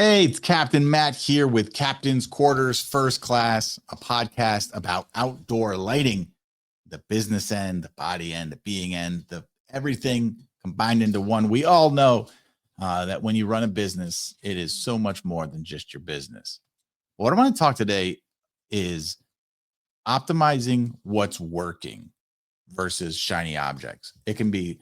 Hey, it's Captain Matt here with Captain's Quarters First Class, a podcast about outdoor lighting, the business end, the body end, the being end, the everything combined into one. We all know that when you run a business, it is so much more than just your business. What I want to talk today is optimizing what's working versus shiny objects. It can be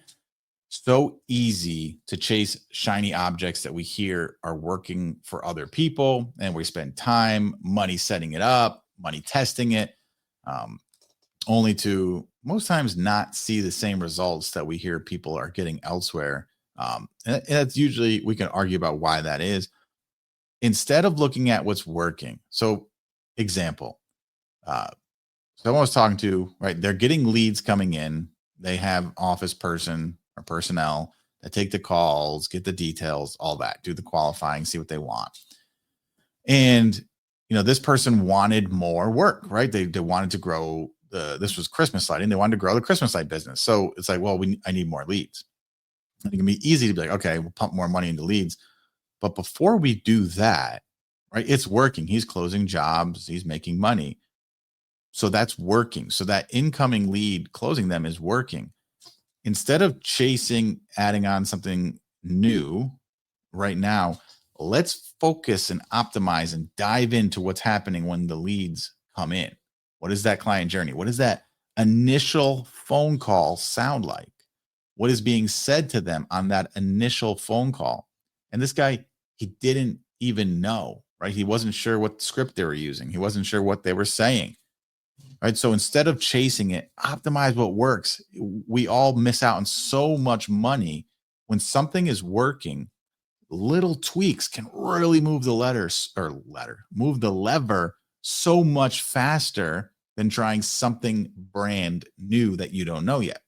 so easy to chase shiny objects that we hear are working for other people, and we spend time, money setting it up, money testing it, um, only to most times not see the same results that we hear people are getting elsewhere. And that's usually, we can argue about why that is. Instead of looking at what's working. So, example, uh, someone I was talking to, right? They're getting leads coming in. They have office person or personnel that take the calls, get the details, all that, do the qualifying, see what they want. And this person wanted more work, right? They wanted to grow this was Christmas lighting. They wanted to grow the Christmas light business. So it's like, well, I need more leads. And it can be easy to be like, okay, we'll pump more money into leads. But before we do that, right, it's working. He's closing jobs, he's making money. So that's working. So that incoming lead, closing them, is working. Instead of chasing, adding on something new right now, let's focus and optimize and dive into what's happening when the leads come in. What is that client journey? What does that initial phone call sound like? What is being said to them on that initial phone call? And this guy, he didn't even know, right? He wasn't sure what script they were using. He wasn't sure what they were saying. Right. So instead of chasing it, optimize what works. We all miss out on so much money when something is working. Little tweaks can really move the move the lever so much faster than trying something brand new that you don't know yet.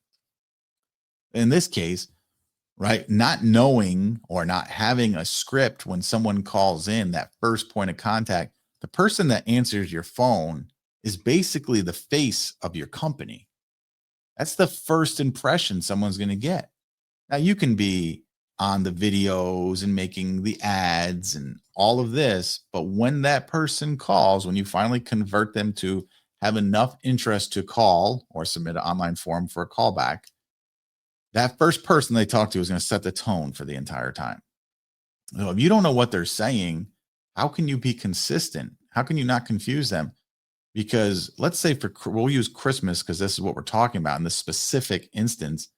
In this case, right, not knowing or not having a script when someone calls in, that first point of contact, the person that answers your phone is basically the face of your company. That's the first impression someone's going to get. Now, you can be on the videos and making the ads and all of this, but when that person calls, when you finally convert them to have enough interest to call or submit an online form for a callback, that first person they talk to is going to set the tone for the entire time. So if you don't know what they're saying, how can you be consistent? How can you not confuse them? Because let's say we'll use Christmas because this is what we're talking about in this specific instance.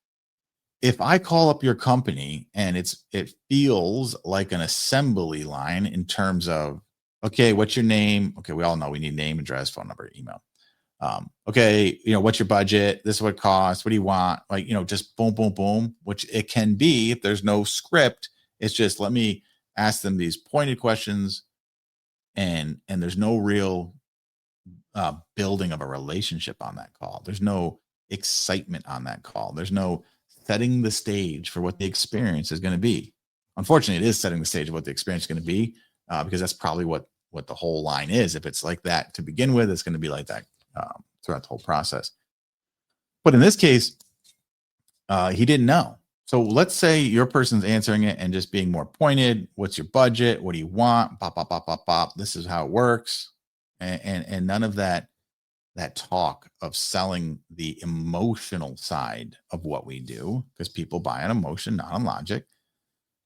If I call up your company and it feels like an assembly line in terms of, okay, what's your name? Okay, we all know we need name, address, phone number, email. Okay, what's your budget? This is what it costs. What do you want? Like, just boom, boom, boom, which it can be if there's no script. It's just let me ask them these pointed questions, and there's no real building of a relationship on that call. There's no excitement on that call. There's no setting the stage for what the experience is going to be. Unfortunately, it is setting the stage of what the experience is going to be because that's probably what the whole line is. If it's like that to begin with, it's going to be like that throughout the whole process. But in this case, he didn't know. So let's say your person's answering it and just being more pointed. What's your budget? What do you want? Bop, bop, bop, bop, bop. This is how it works. And none of that talk of selling the emotional side of what we do, because people buy on emotion, not on logic.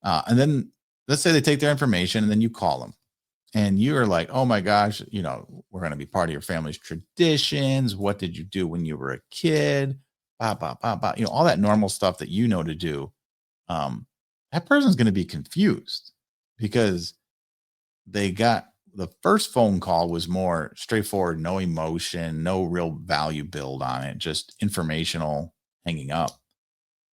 And then let's say they take their information and then you call them and you're like, oh my gosh, we're going to be part of your family's traditions. What did you do when you were a kid? Bah, bah, bah, bah. All that normal stuff that you know to do. That person's going to be confused because the first phone call was more straightforward, no emotion, no real value build on it, just informational, hanging up.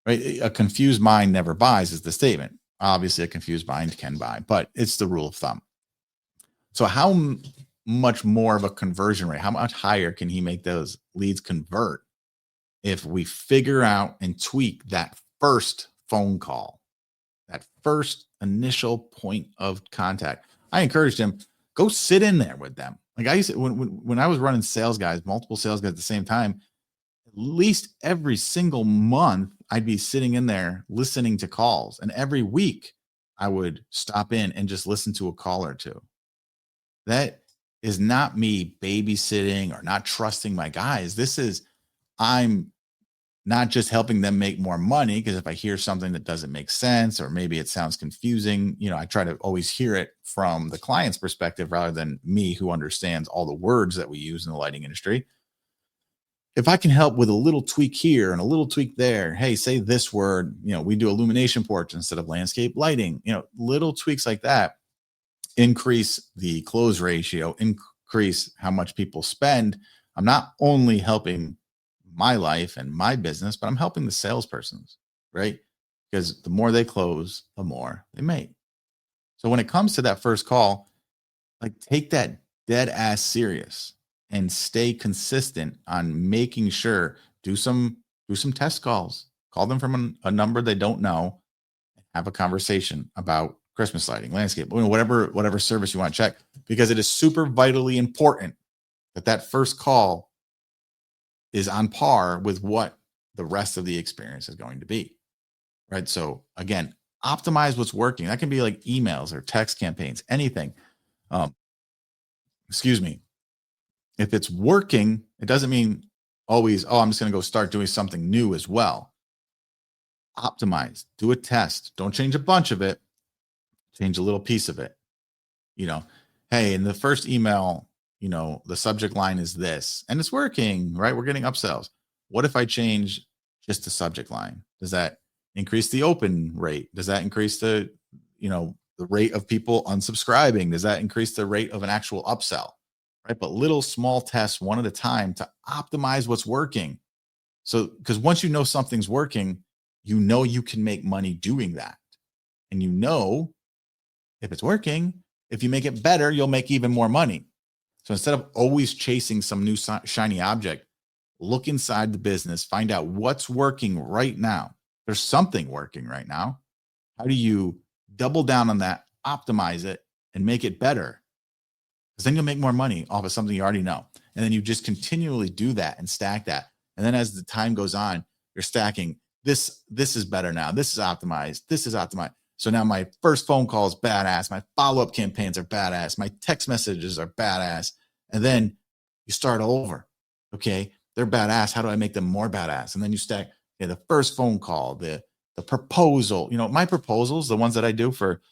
Right? A confused mind never buys is the statement. Obviously, a confused mind can buy, but it's the rule of thumb. So how much more of a conversion rate, how much higher can he make those leads convert if we figure out and tweak that first phone call, that first initial point of contact? I encouraged him, go sit in there with them. Like I used to, when I was running sales guys, multiple sales guys at the same time, at least every single month, I'd be sitting in there listening to calls. And every week I would stop in and just listen to a call or two. That is not me babysitting or not trusting my guys. This is, I'm not just helping them make more money, because if I hear something that doesn't make sense or maybe it sounds confusing, I try to always hear it from the client's perspective rather than me, who understands all the words that we use in the lighting industry. If I can help with a little tweak here and a little tweak there, hey, say this word, we do illumination porch instead of landscape lighting, little tweaks like that increase the close ratio, increase how much people spend. I'm not only helping my life and my business, but I'm helping the salespersons, right? Because the more they close, the more they make. So when it comes to that first call, like, take that dead ass serious and stay consistent on making sure, do some test calls, call them from a number they don't know, and have a conversation about Christmas lighting, landscape, whatever service you want to check, because it is super vitally important that that first call is on par with what the rest of the experience is going to be, right? So again, optimize what's working. That can be like emails or text campaigns, anything. Excuse me. If it's working, it doesn't mean always, I'm just going to go start doing something new as well. Optimize, do a test. Don't change a bunch of it. Change a little piece of it. Hey, in the first email, the subject line is this and it's working, right? We're getting upsells. What if I change just the subject line? Does that increase the open rate? Does that increase the rate of people unsubscribing? Does that increase the rate of an actual upsell? Right? But little small tests one at a time to optimize what's working. So, because once you know something's working, you can make money doing that. And if it's working, if you make it better, you'll make even more money. So instead of always chasing some new shiny object, look inside the business, find out what's working right now. There's something working right now. How do you double down on that, optimize it, and make it better? Because then you'll make more money off of something you already know. And then you just continually do that and stack that. And then as the time goes on, you're stacking this is better now. This is optimized. This is optimized. So now my first phone call is badass. My follow-up campaigns are badass. My text messages are badass. And then you start over. Okay, they're badass. How do I make them more badass? And then you stack the first phone call, the proposal. My proposals, the ones that I do for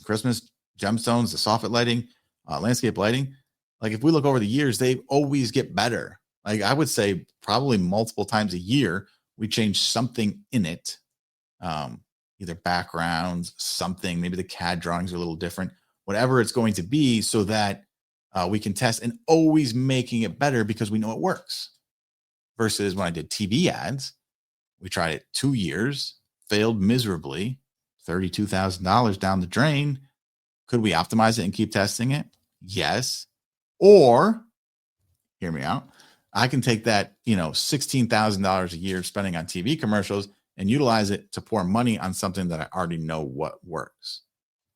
Christmas, gemstones, the soffit lighting, landscape lighting. Like, if we look over the years, they always get better. Like, I would say probably multiple times a year, we change something in it. Either backgrounds, something, maybe the CAD drawings are a little different, whatever it's going to be, so that we can test and always making it better because we know it works. Versus when I did TV ads, we tried it 2 years, failed miserably, $32,000 down the drain. Could we optimize it and keep testing it? Yes. Or, hear me out, I can take that, $16,000 a year spending on TV commercials and utilize it to pour money on something that I already know what works.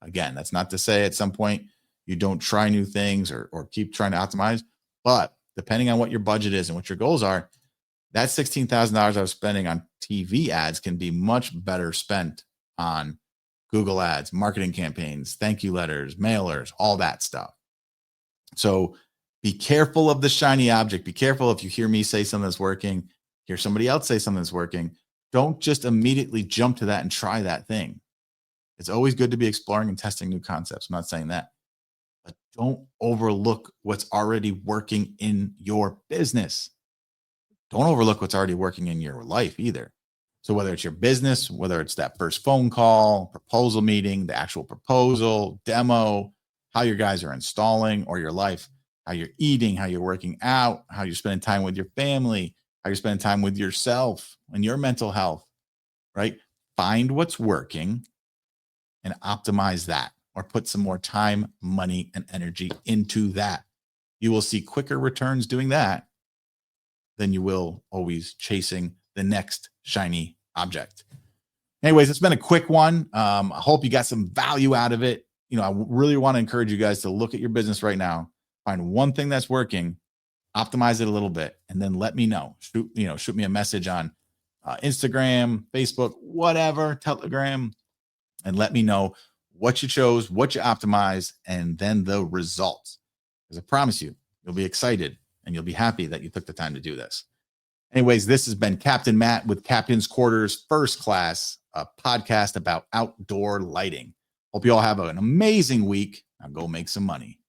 Again, that's not to say at some point you don't try new things or keep trying to optimize, but depending on what your budget is and what your goals are, that $16,000 I was spending on TV ads can be much better spent on Google ads, marketing campaigns, thank you letters, mailers, all that stuff. So be careful of the shiny object. Be careful if you hear me say something that's working, hear somebody else say something that's working. Don't just immediately jump to that and try that thing. It's always good to be exploring and testing new concepts. I'm not saying that, but don't overlook what's already working in your business. Don't overlook what's already working in your life either. So whether it's your business, whether it's that first phone call, proposal meeting, the actual proposal, demo, how your guys are installing, or your life, how you're eating, how you're working out, how you're spending time with your family, how you're spending time with yourself and your mental health, right? Find what's working and optimize that, or put some more time, money, and energy into that. You will see quicker returns doing that than you will always chasing the next shiny object. Anyways, it's been a quick one. I hope you got some value out of it. I really want to encourage you guys to look at your business right now, find one thing that's working, optimize it a little bit, and then let me know. Shoot me a message on Instagram, Facebook, whatever, Telegram, and let me know what you chose, what you optimized, and then the results. Because I promise you, you'll be excited and you'll be happy that you took the time to do this. Anyways, this has been Captain Matt with Captain's Quarters First Class, a podcast about outdoor lighting. Hope you all have an amazing week. Now go make some money.